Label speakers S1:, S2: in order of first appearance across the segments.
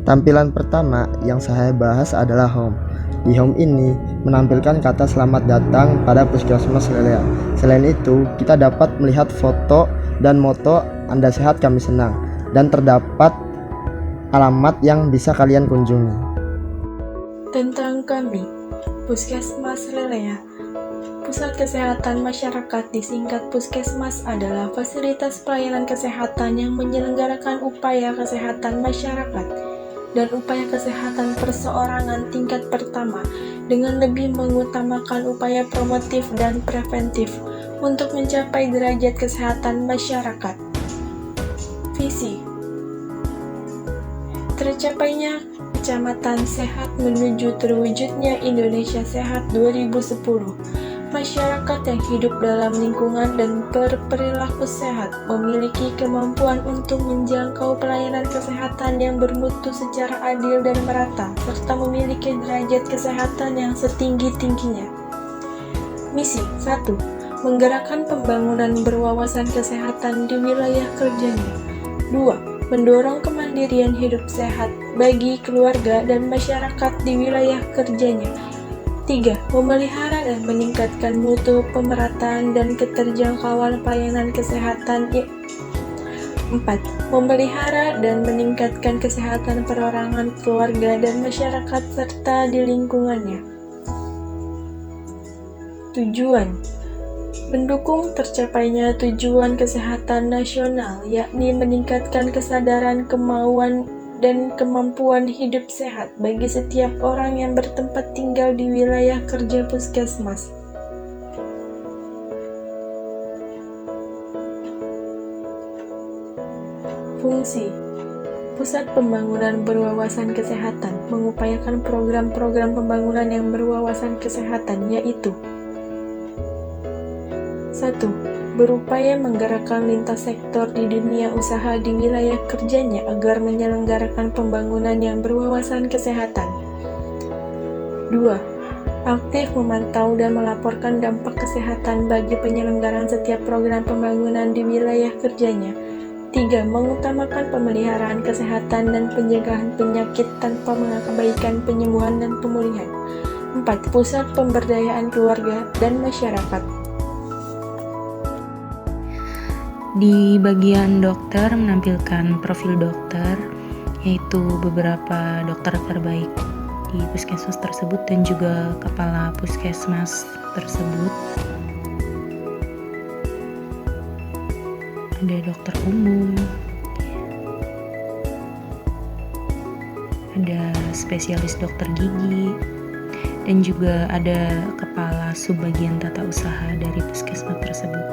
S1: Tampilan pertama yang saya bahas adalah home. Di home ini menampilkan kata selamat datang pada Puskesmas Lelea. Selain itu, kita dapat melihat foto dan moto Anda sehat kami senang, dan terdapat alamat yang bisa kalian kunjungi.
S2: Tentang kami, Puskesmas Lelea. Pusat Kesehatan Masyarakat disingkat Puskesmas adalah fasilitas pelayanan kesehatan yang menyelenggarakan upaya kesehatan masyarakat dan upaya kesehatan perseorangan tingkat pertama dengan lebih mengutamakan upaya promotif dan preventif untuk mencapai derajat kesehatan masyarakat. Visi: tercapainya Kecamatan Sehat menuju terwujudnya Indonesia Sehat 2010. Masyarakat yang hidup dalam lingkungan dan berperilaku sehat memiliki kemampuan untuk menjangkau pelayanan kesehatan yang bermutu secara adil dan merata, serta memiliki derajat kesehatan yang setinggi-tingginya. Misi 1. Menggerakkan pembangunan berwawasan kesehatan di wilayah kerjanya. 2. Mendorong kemandirian hidup sehat bagi keluarga dan masyarakat di wilayah kerjanya. 3. Memelihara dan meningkatkan mutu, pemerataan, dan keterjangkauan pelayanan kesehatan. 4. Memelihara dan meningkatkan kesehatan perorangan, keluarga, dan masyarakat serta di lingkungannya. Tujuan: mendukung tercapainya tujuan kesehatan nasional, yakni meningkatkan kesadaran, kemauan, dan kemampuan hidup sehat bagi setiap orang yang bertempat tinggal di wilayah kerja Puskesmas. Fungsi: Pusat Pembangunan Berwawasan Kesehatan mengupayakan program-program pembangunan yang berwawasan kesehatan, yaitu 1. Berupaya menggerakkan lintas sektor di dunia usaha di wilayah kerjanya agar menyelenggarakan pembangunan yang berwawasan kesehatan. 2. Aktif memantau dan melaporkan dampak kesehatan bagi penyelenggaraan setiap program pembangunan di wilayah kerjanya. 3. Mengutamakan pemeliharaan kesehatan dan pencegahan penyakit tanpa mengabaikan penyembuhan dan pemulihan. 4. Pusat Pemberdayaan Keluarga dan Masyarakat.
S3: Di bagian dokter menampilkan profil dokter, yaitu beberapa dokter terbaik di puskesmas tersebut dan juga kepala puskesmas tersebut. Ada dokter umum, ada spesialis dokter gigi, dan juga ada kepala subbagian tata usaha dari puskesmas tersebut.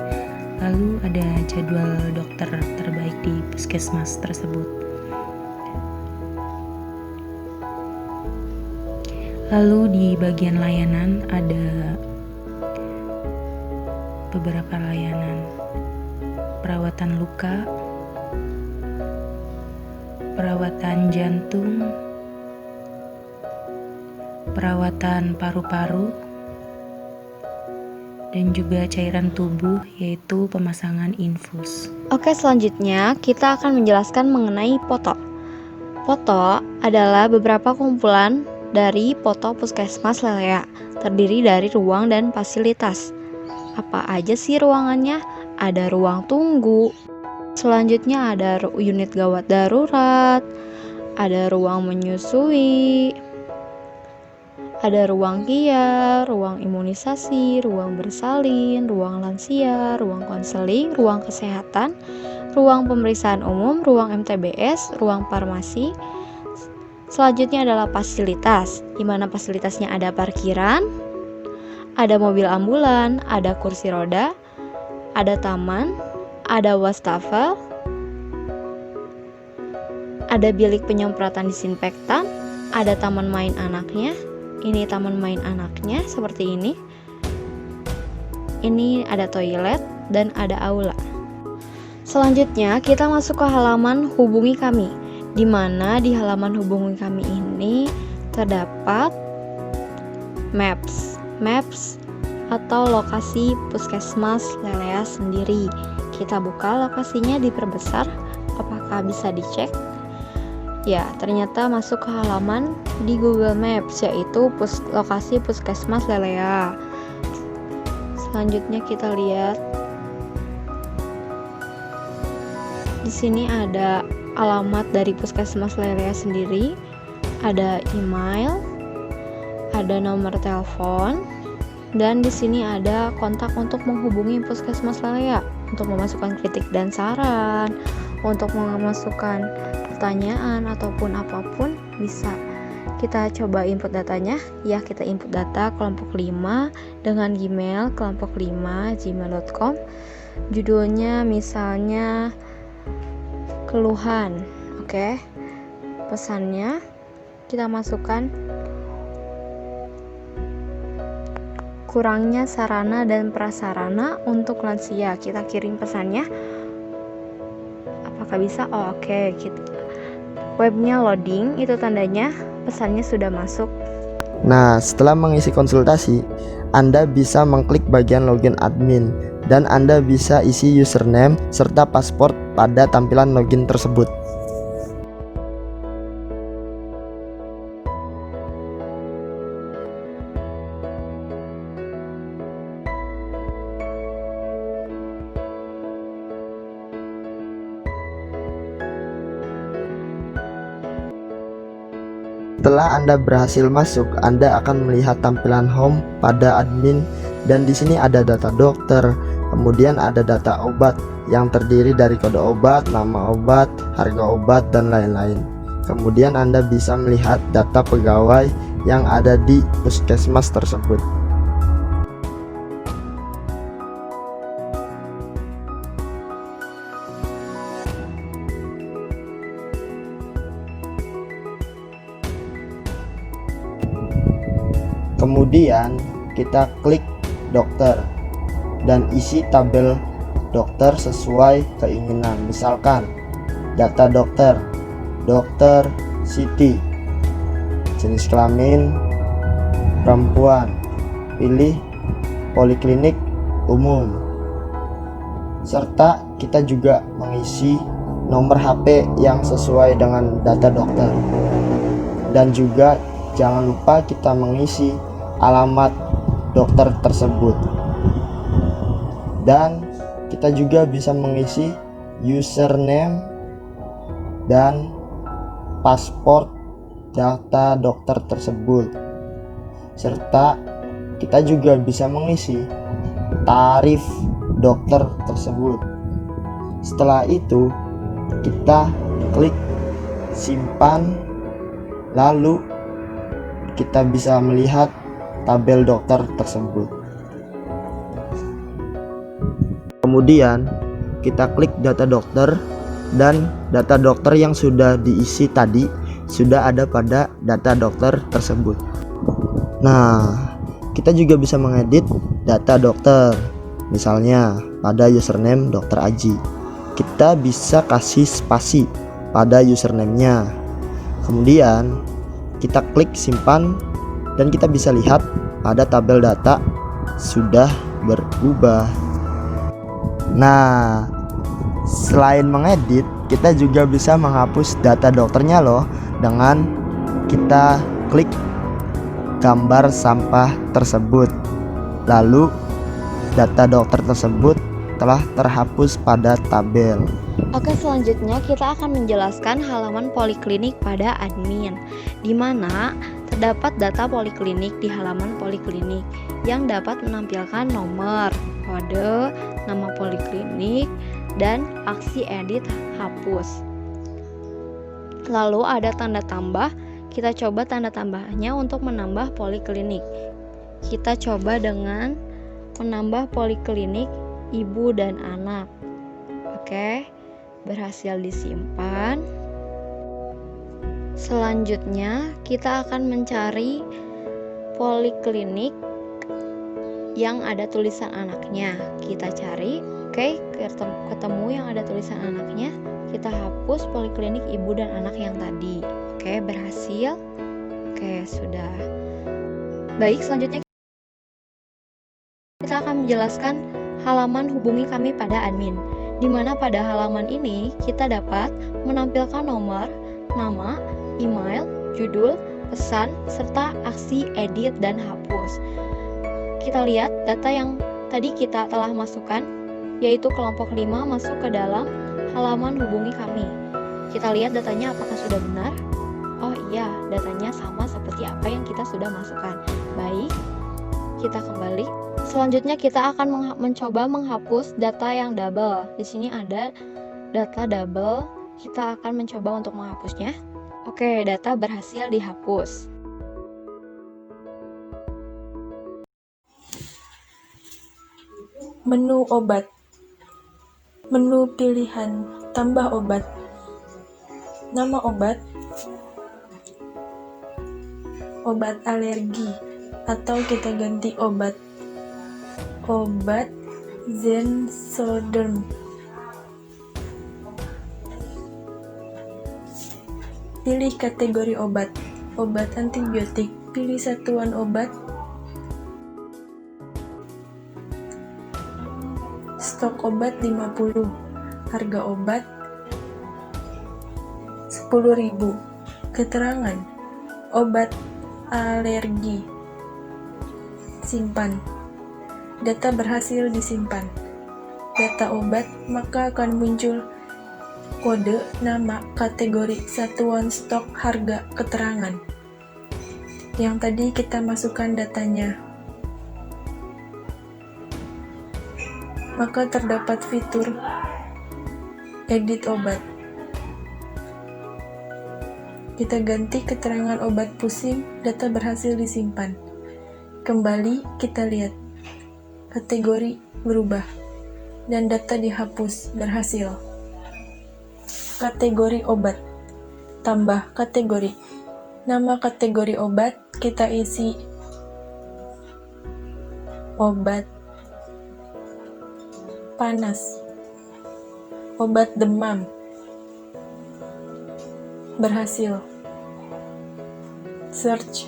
S3: Lalu ada jadwal dokter terbaik di puskesmas tersebut. Lalu di bagian layanan ada beberapa layanan: perawatan luka, perawatan jantung, perawatan paru-paru, dan juga cairan tubuh, yaitu pemasangan infus.
S4: Oke, selanjutnya kita akan menjelaskan mengenai poto. Poto adalah beberapa kumpulan dari poto Puskesmas Lelea, terdiri dari ruang dan fasilitas. Apa aja sih ruangannya? Ada ruang tunggu, selanjutnya ada unit gawat darurat, ada ruang menyusui, ada ruang KIA, ruang imunisasi, ruang bersalin, ruang lansia, ruang konseling, ruang kesehatan, ruang pemeriksaan umum, ruang MTBS, ruang farmasi. Selanjutnya adalah fasilitas, di mana fasilitasnya ada parkiran, ada mobil ambulan, ada kursi roda, ada taman, ada wastafel, ada bilik penyemprotan disinfektan, ada taman main anaknya. Ini taman main anaknya seperti ini. Ini ada toilet dan ada aula. Selanjutnya kita masuk ke halaman hubungi kami, di mana di halaman hubungi kami ini terdapat maps atau lokasi Puskesmas Lelea sendiri. Kita buka lokasinya, diperbesar, apakah bisa dicek? Ya, ternyata masuk ke halaman di Google Maps, yaitu lokasi Puskesmas Lelea. Selanjutnya kita lihat. Di sini ada alamat dari Puskesmas Lelea sendiri, ada email, ada nomor telepon, dan di sini ada kontak untuk menghubungi Puskesmas Lelea untuk memasukkan kritik dan saran, untuk memasukkan pertanyaan ataupun apapun bisa. Kita coba input datanya. Ya, kita input data kelompok 5 dengan Gmail kelompok 5 gmail.com. Judulnya misalnya keluhan. Oke. Pesannya kita masukkan kurangnya sarana dan prasarana untuk lansia. Kita kirim pesannya. Apakah bisa? Oh, oke. Webnya loading, itu tandanya pesannya sudah masuk.
S1: Nah, setelah mengisi konsultasi, Anda bisa mengklik bagian login admin dan Anda bisa isi username serta paspor pada tampilan login tersebut. Setelah Anda berhasil masuk, Anda akan melihat tampilan home pada admin dan di sini ada data dokter, kemudian ada data obat yang terdiri dari kode obat, nama obat, harga obat, dan lain-lain. Kemudian Anda bisa melihat data pegawai yang ada di puskesmas tersebut. Kemudian kita klik dokter dan isi tabel dokter sesuai keinginan. Misalkan data dokter, dokter Siti, jenis kelamin perempuan, pilih poliklinik umum, serta kita juga mengisi nomor HP yang sesuai dengan data dokter. Dan juga jangan lupa kita mengisi alamat dokter tersebut, dan kita juga bisa mengisi username dan paspor data dokter tersebut, serta kita juga bisa mengisi tarif dokter tersebut. Setelah itu kita klik simpan, lalu kita bisa melihat tabel dokter tersebut. Kemudian kita klik data dokter dan data dokter yang sudah diisi tadi sudah ada pada data dokter tersebut. Nah, kita juga bisa mengedit data dokter. Misalnya pada username dokter Aji, kita bisa kasih spasi pada username-nya. Kemudian kita klik simpan dan kita bisa lihat pada tabel data sudah berubah. Nah, selain mengedit, kita juga bisa menghapus data dokternya loh dengan kita klik gambar sampah tersebut. Lalu data dokter tersebut telah terhapus pada tabel.
S4: Oke, selanjutnya kita akan menjelaskan halaman poliklinik pada admin, di mana terdapat data poliklinik di halaman poliklinik yang dapat menampilkan nomor, kode, nama poliklinik, dan aksi edit hapus. Lalu ada tanda tambah. Kita coba tanda tambahnya untuk menambah poliklinik. Kita coba dengan menambah poliklinik ibu dan anak. Oke, berhasil disimpan. Selanjutnya kita akan mencari poliklinik yang ada tulisan anaknya. Kita cari, oke, ketemu yang ada tulisan anaknya. Kita hapus poliklinik ibu dan anak yang tadi. Oke, berhasil. Oke, sudah. Baik, selanjutnya kita akan menjelaskan halaman hubungi kami pada admin, di mana pada halaman ini kita dapat menampilkan nomor, nama, email, judul, pesan, serta aksi edit dan hapus. Kita lihat data yang tadi kita telah masukkan, yaitu kelompok 5 masuk ke dalam halaman hubungi kami. Kita lihat datanya apakah sudah benar. Oh iya, datanya sama seperti apa yang kita sudah masukkan. Baik, kita kembali. Selanjutnya kita akan mencoba menghapus data yang double. Di sini ada data double. Kita akan mencoba untuk menghapusnya. Oke, data berhasil dihapus.
S2: Menu obat. Menu pilihan, tambah obat. Nama obat. Obat alergi, atau kita ganti obat Zensoderm. Pilih kategori obat. Obat antibiotik. Pilih satuan obat. Stok obat 50. Harga obat 10.000. Keterangan. Obat alergi. Simpan. Data berhasil disimpan. Data obat, maka akan muncul kode, nama, kategori, satuan stok, harga, keterangan. Yang tadi kita masukkan datanya. Maka terdapat fitur edit obat. Kita ganti keterangan obat pusing, data berhasil disimpan. Kembali kita lihat. Kategori berubah dan data dihapus berhasil. Kategori obat. Tambah kategori. Nama kategori obat kita isi obat panas, obat demam. Berhasil. Search,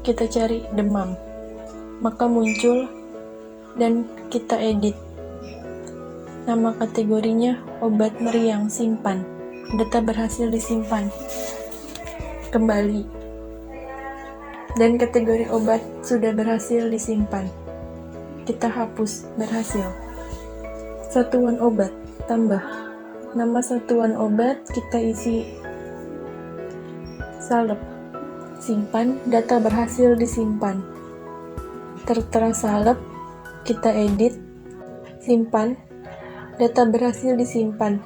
S2: kita cari demam, maka muncul dan kita edit. Nama kategorinya obat meriang, simpan. Data berhasil disimpan. Kembali. Dan kategori obat sudah berhasil disimpan. Kita hapus, berhasil. Satuan obat, tambah. Nama satuan obat kita isi salep. Simpan, data berhasil disimpan. Tertera salep, kita edit, simpan, data berhasil disimpan,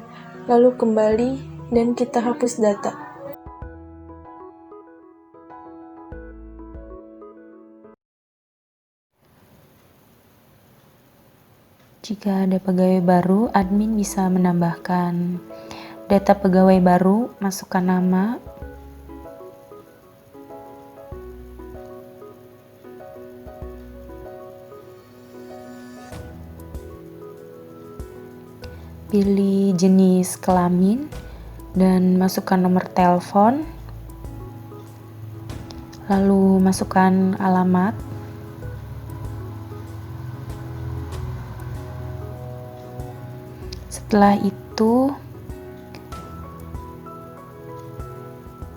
S2: lalu kembali dan kita hapus data.
S3: Jika ada pegawai baru, admin bisa menambahkan data pegawai baru, masukkan nama, pilih jenis kelamin, dan masukkan nomor telepon, lalu masukkan alamat, setelah itu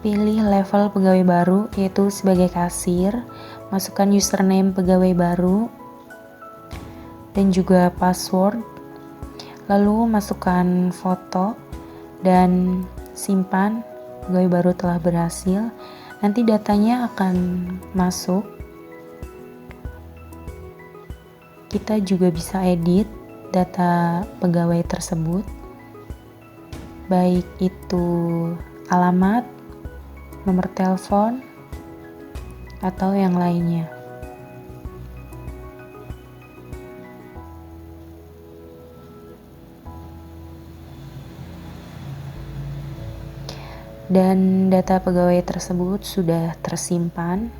S3: pilih level pegawai baru, yaitu sebagai kasir, masukkan username pegawai baru dan juga password, lalu masukkan foto dan simpan. Pegawai baru telah berhasil. Nanti datanya akan masuk. Kita juga bisa edit data pegawai tersebut, baik itu alamat, nomor telepon, atau yang lainnya. Dan data pegawai tersebut sudah tersimpan.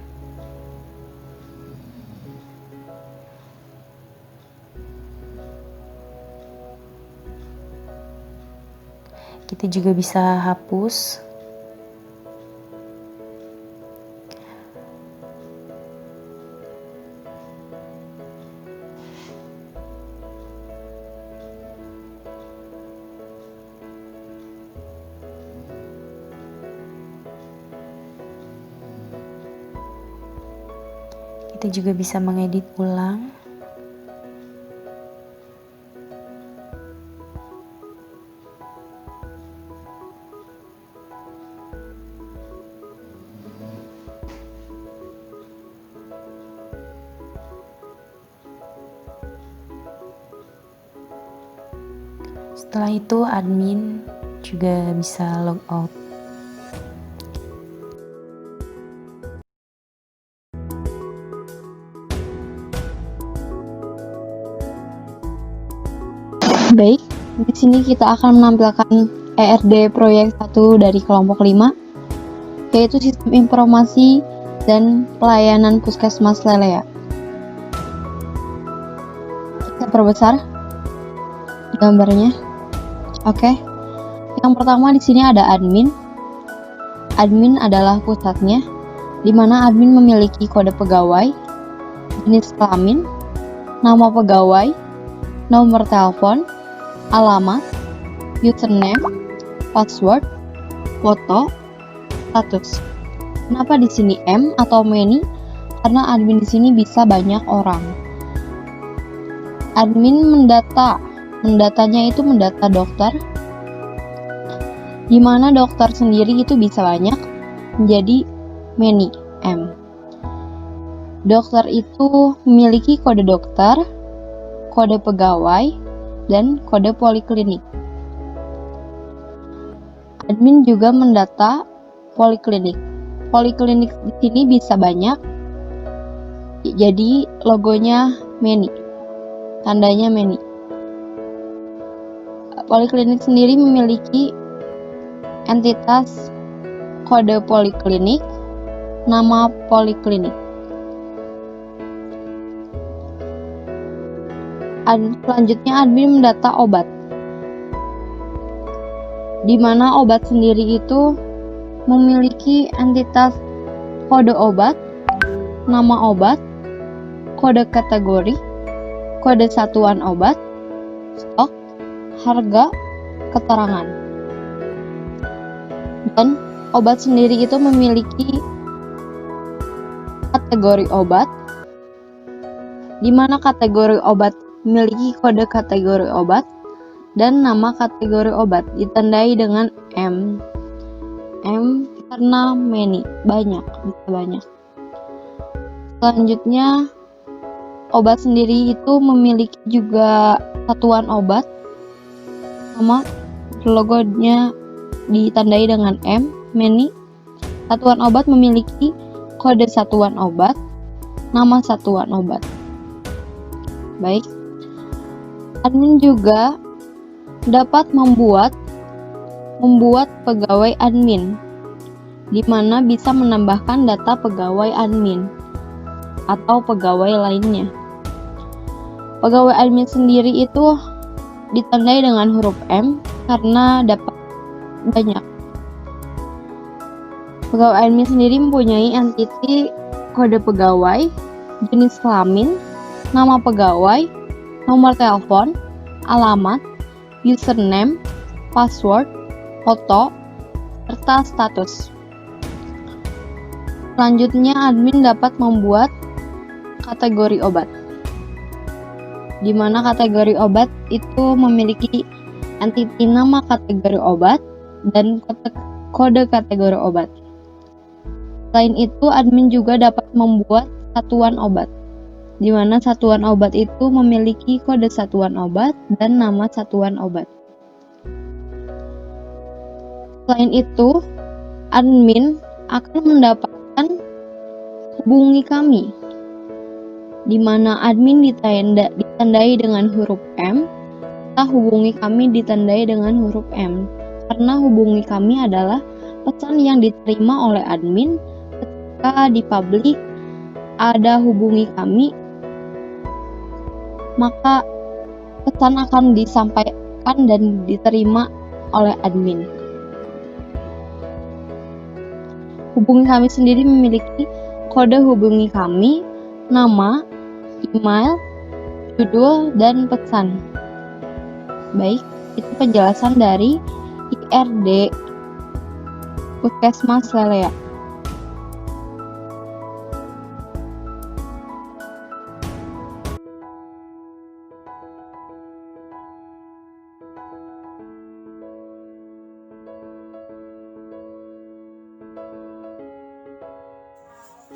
S3: Kita juga bisa hapus. Kita juga bisa mengedit ulang. Setelah itu admin juga bisa log out.
S4: Baik, di sini kita akan menampilkan ERD proyek 1 dari kelompok 5, yaitu Sistem Informasi dan Pelayanan Puskesmas Lelea. Kita perbesar gambarnya. Oke. Yang pertama di sini ada admin. Admin adalah pusatnya, di mana admin memiliki kode pegawai, jenis kelamin, nama pegawai, nomor telepon, alamat, username, password, foto, status. Kenapa di sini M atau many? Karena admin di sini bisa banyak orang. Admin mendatanya itu mendata dokter, di mana dokter sendiri itu bisa banyak, menjadi many, M. Dokter itu memiliki kode dokter, kode pegawai, dan kode poliklinik. Admin juga mendata poliklinik. Poliklinik di sini bisa banyak, jadi logonya many, tandanya many. Poliklinik sendiri memiliki entitas kode poliklinik, nama poliklinik. Selanjutnya admin mendata obat, di mana obat sendiri itu memiliki entitas kode obat, nama obat, kode kategori, kode satuan obat, stok, harga, keterangan. Dan obat sendiri itu memiliki kategori obat, di mana kategori obat memiliki kode kategori obat dan nama kategori obat ditandai dengan M. M karena many, banyak, bisa banyak. Selanjutnya, obat sendiri itu memiliki juga satuan obat, sama logonya ditandai dengan M, many. Satuan obat memiliki kode satuan obat, nama satuan obat. Baik. Admin juga dapat membuat pegawai admin, di mana bisa menambahkan data pegawai admin atau pegawai lainnya. Pegawai admin sendiri itu ditandai dengan huruf M karena dapat banyak. Pegawai admin sendiri mempunyai entiti kode pegawai, jenis kelamin, nama pegawai, nomor telepon, alamat, username, password, foto, serta status. Selanjutnya, admin dapat membuat kategori obat, di mana kategori obat itu memiliki entiti nama kategori obat dan kode kategori obat. Selain itu, admin juga dapat membuat satuan obat, di mana satuan obat itu memiliki kode satuan obat dan nama satuan obat. Selain itu, admin akan mendapatkan hubungi kami, di mana admin ditandai dengan huruf M, hubungi kami ditandai dengan huruf M, karena hubungi kami adalah pesan yang diterima oleh admin ketika di publik ada hubungi kami, maka pesan akan disampaikan dan diterima oleh admin. Hubungi kami sendiri memiliki kode hubungi kami, nama, email, judul, dan pesan. Baik, itu penjelasan dari IRD Puskesmas Lelea.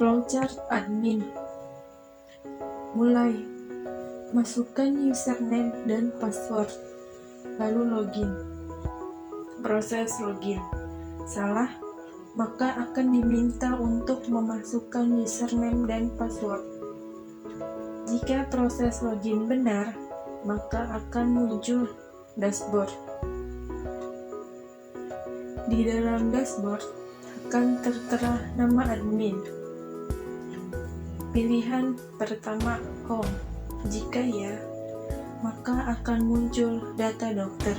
S2: Flowchart admin. Mulai. Masukkan username dan password. Lalu login. Proses login. Salah, maka akan diminta untuk memasukkan username dan password. Jika proses login benar, maka akan muncul dashboard. Di dalam dashboard akan tertera nama admin. Pilihan pertama home. Jika ya, maka akan muncul data dokter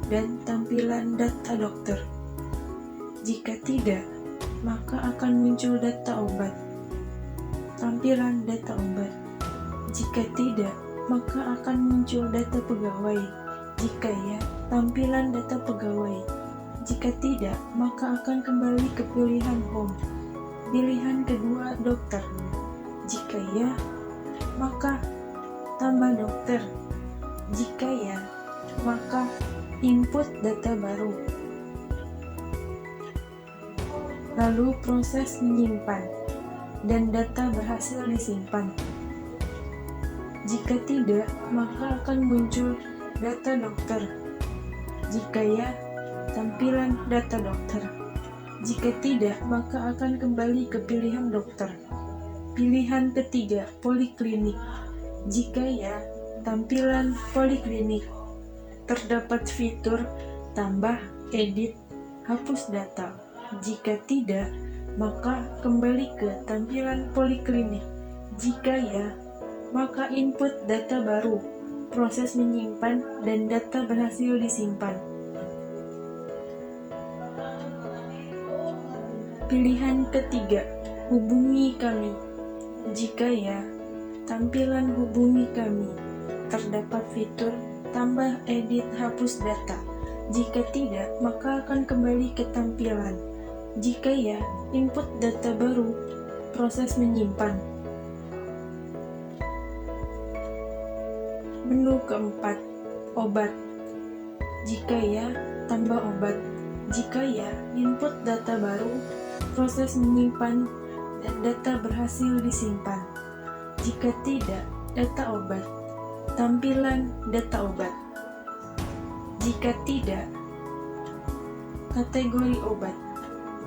S2: dan tampilan data dokter. Jika tidak, maka akan muncul data obat, tampilan data obat. Jika tidak, maka akan muncul data pegawai. Jika ya, tampilan data pegawai. Jika tidak, maka akan kembali ke pilihan home. Pilihan kedua dokter. Jika ya, maka tambah dokter. Jika ya, maka input data baru. Lalu proses menyimpan dan data berhasil disimpan. Jika tidak, maka akan muncul data dokter. Jika ya, tampilan data dokter. Jika tidak, maka akan kembali ke pilihan dokter. Pilihan ketiga, poliklinik. Jika ya, tampilan poliklinik. Terdapat fitur tambah, edit, hapus data. Jika tidak, maka kembali ke tampilan poliklinik. Jika ya, maka input data baru. Proses menyimpan dan data berhasil disimpan. Pilihan ketiga, hubungi kami. Jika ya, tampilan hubungi kami. Terdapat fitur tambah, edit, hapus data. Jika tidak, maka akan kembali ke tampilan. Jika ya, input data baru. Proses menyimpan. Menu keempat, obat. Jika ya, tambah obat. Jika ya, input data baru. Proses menyimpan dan data berhasil disimpan. Jika tidak, data obat. Tampilan data obat. Jika tidak, kategori obat.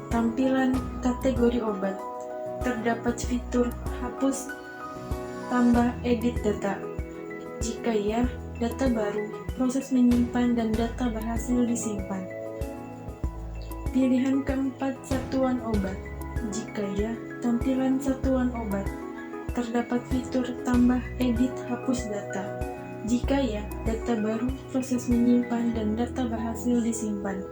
S2: Tampilan kategori obat. Terdapat fitur hapus, tambah, edit data. Jika ya, data baru. Proses menyimpan dan data berhasil disimpan. Pilihan keempat, satuan obat. Jika ya, tampilan satuan obat. Terdapat fitur tambah, edit, hapus data. Jika ya, data baru. Proses menyimpan dan data berhasil disimpan.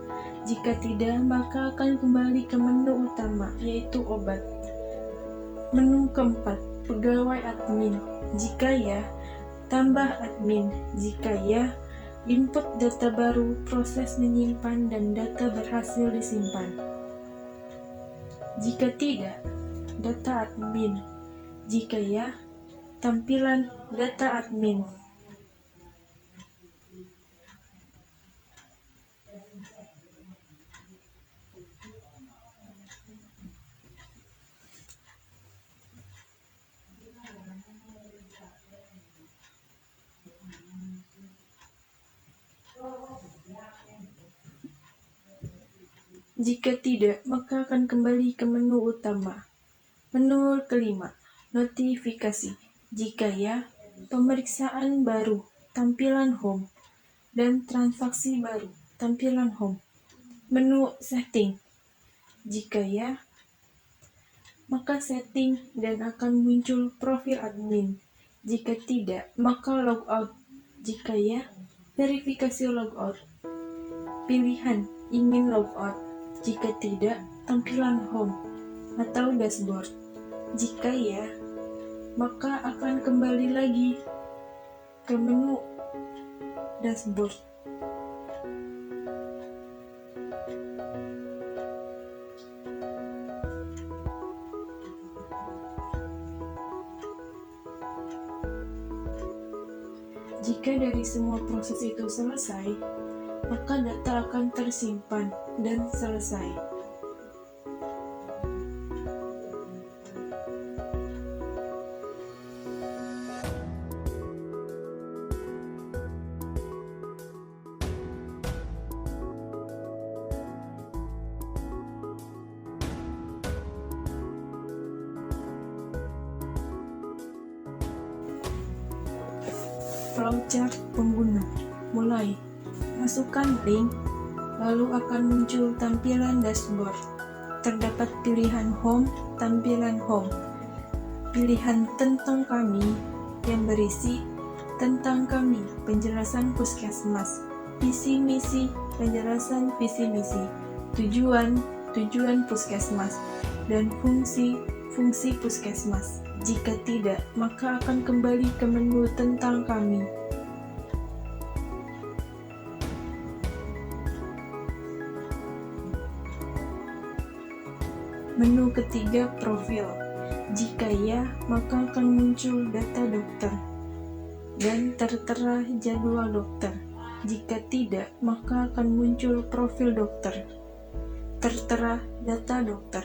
S2: Jika tidak, maka akan kembali ke menu utama, yaitu obat. Menu keempat, pegawai admin. Jika ya, tambah admin. Jika ya, input data baru. Proses menyimpan dan data berhasil disimpan. Jika tidak, data admin. Jika ya, tampilan data admin. Jika tidak, maka akan kembali ke menu utama. Menu kelima, notifikasi. Jika ya, pemeriksaan baru, tampilan home, dan transaksi baru, tampilan home. Menu setting. Jika ya, maka setting dan akan muncul profil admin. Jika tidak, maka logout. Jika ya, verifikasi logout. Pilihan ingin logout. Jika tidak, tampilan home atau dashboard. Jika ya, maka akan kembali lagi ke menu dashboard. Jika dari semua proses itu selesai, maka data akan tersimpan dan selesai. flowchart pengguna. Mulai. Masukkan link, lalu akan muncul tampilan dashboard. Terdapat pilihan home, tampilan home. Pilihan tentang kami yang berisi tentang kami, penjelasan puskesmas, visi misi, penjelasan visi misi, tujuan puskesmas, dan fungsi puskesmas. Jika tidak, maka akan kembali ke menu tentang kami. Menu ketiga, profil. Jika ya, maka akan muncul data dokter dan tertera jadwal dokter. Jika tidak, maka akan muncul profil dokter, tertera data dokter.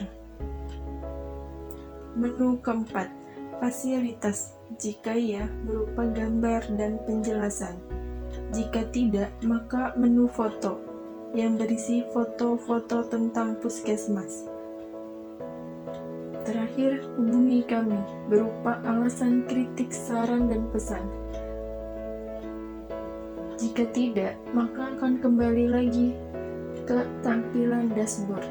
S2: Menu keempat, fasilitas. Jika ya, berupa gambar dan penjelasan. Jika tidak, maka menu foto yang berisi foto-foto tentang puskesmas. Terakhir, hubungi kami berupa alasan kritik, saran, dan pesan. Jika tidak, maka akan kembali lagi ke tampilan dashboard.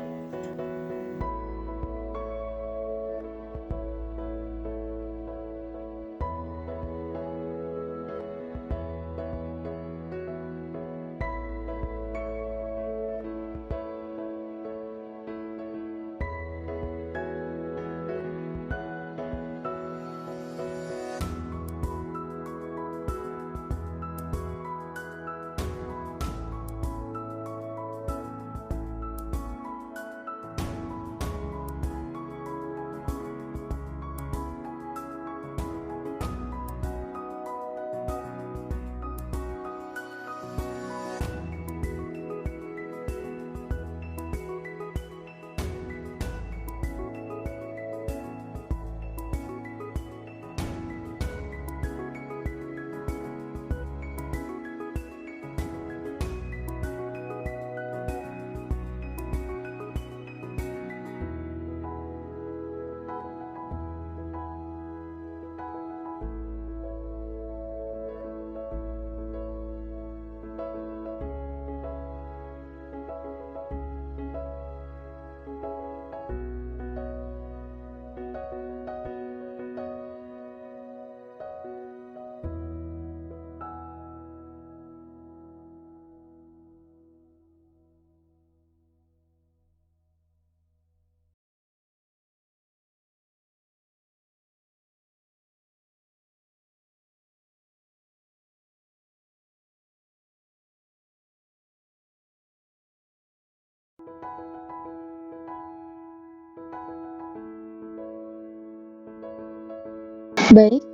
S4: Baik,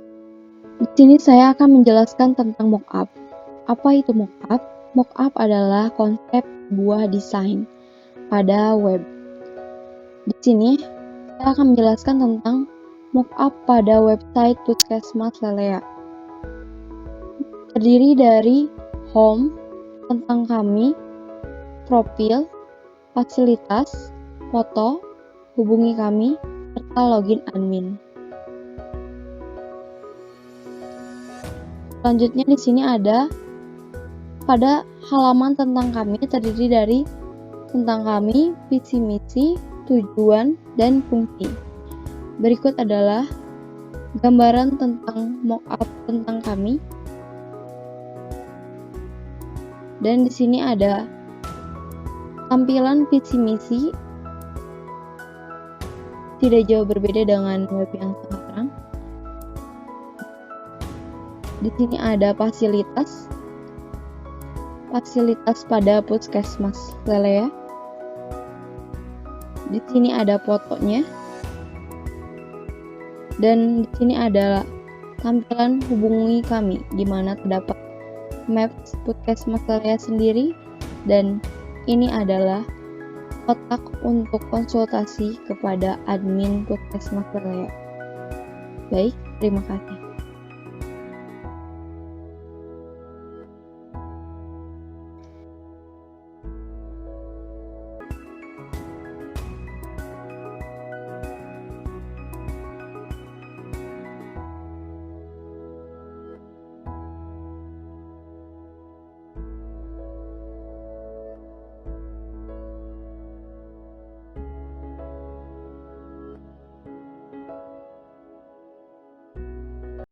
S4: di sini saya akan menjelaskan tentang mockup. Apa itu mockup? Mockup adalah konsep sebuah desain pada web. Di sini saya akan menjelaskan tentang mockup pada website Puskesmas Lelea. Terdiri dari home, tentang kami, profil, fasilitas, foto, hubungi kami, serta login admin. Selanjutnya di sini ada pada halaman tentang kami terdiri dari tentang kami, visi misi, tujuan, dan fungsi. Berikut adalah gambaran tentang mockup tentang kami. Dan di sini ada tampilan visi misi, tidak jauh berbeda dengan web yang sekarang. Di sini ada fasilitas pada Puskesmas Lelea. Di sini ada fotonya. Dan di sini ada tampilan hubungi kami, di mana terdapat maps Puskesmas Lelea sendiri, dan ini adalah kotak untuk konsultasi kepada admin Puskesmas Lelea. Baik, terima kasih.